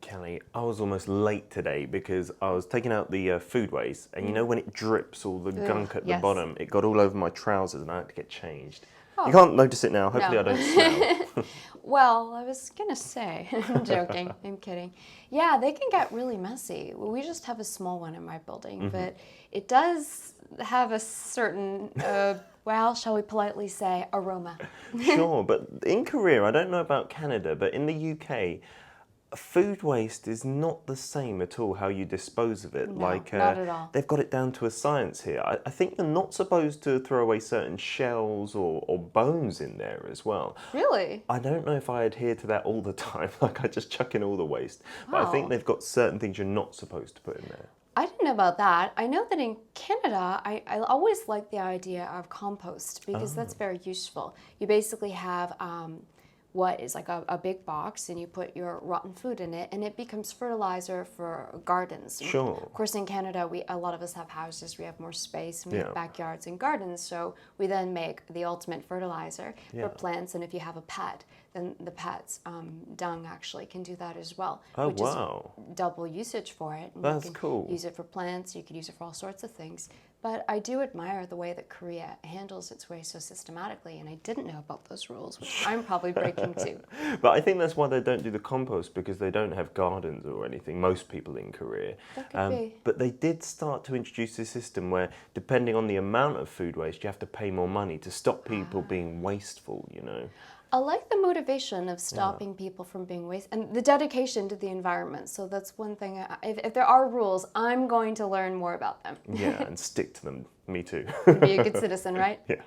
Kelly, I was almost late today because I was taking out the food waste, and you know when it drips all the gunk at the yes. bottom, it got all over my trousers and I had to get changed. Oh. You can't notice it now, hopefully No. I don't smell. Well, I was gonna say, I'm joking, I'm kidding. Yeah, they can get really messy. We just have a small one in my building, but it does have a certain, well, shall we politely say, aroma. Sure, but in Korea, I don't know about Canada, but in the UK, food waste is not the same at all how you dispose of it. No, not at all. They've got it down to a science here. I think you're not supposed to throw away certain shells or bones in there as well. Really? I don't know if I adhere to that all the time, like I just chuck in all the waste. But I think Wow. they've got certain things you're not supposed to put in there. I didn't know about that. I know that in Canada, I always like the idea of compost because that's very useful. You basically have what is like a big box and you put your rotten food in it and it becomes fertilizer for gardens. Sure. Of course, in Canada, a lot of us have houses, we have more space, and we Yeah. have backyards and gardens, so we then make the ultimate fertilizer Yeah. for plants, and if you have a pet, then the pet's dung actually can do that as well, Oh, which wow. is double usage for it. And That's you can cool. use it for plants, you can use it for all sorts of things. But I do admire the way that Korea handles its waste so systematically, and I didn't know about those rules, which I'm probably breaking too. But I think that's why they don't do the compost, because they don't have gardens or anything, most people in Korea. That could be. But they did start to introduce this system where, depending on the amount of food waste, you have to pay more money to stop people being wasteful, you know. I like the motivation of stopping people from being waste and the dedication to the environment. So that's one thing. If there are rules, I'm going to learn more about them. Yeah, and stick to them. Me too. Be a good citizen, right? Yeah.